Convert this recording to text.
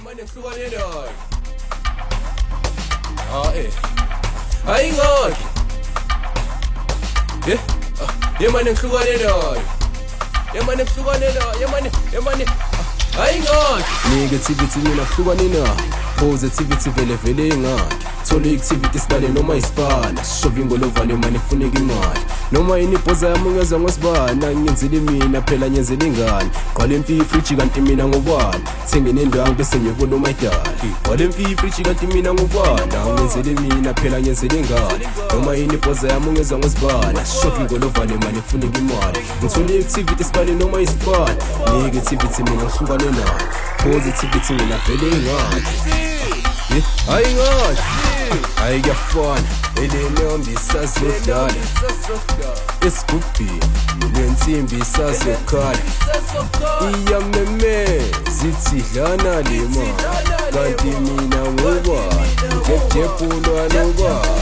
Imane ngihlukane nayo. Ayingakho. Yemane ngihlukane nayo. Yemane ngihlukane nayo. Yemane ayingakho. Negativity mina ngihlukane nayo. Positivity vele ingakho. Thola activity sibane noma isibana. Shove ingolova nemane kufuneka imali. Noma inibhoza yami ngeza ngosibana. Ngiyenzile mina phela nyenzele ingane. Qala emfifriji kanti mina ngobani. Thenge nendawo bese ngiyobona uMaidali. Qala emfifriji kanti mina ngobani. Ngiyenzele mina phela nyenzele ingane. Noma inibhoza yami ngeza ngosibana. Shove ingolova nemane kufuneka imali. Ngithola activity sibane noma isibana. Negativity mina ngihlukane nayo. Positivity mina vele ingakho. Ayingakho. Ayikafana elenombi isazodlala esigubhini nensimbi isazokhala iyameme zithi dlana le mali kanti mina ngubani njejepulwa nobani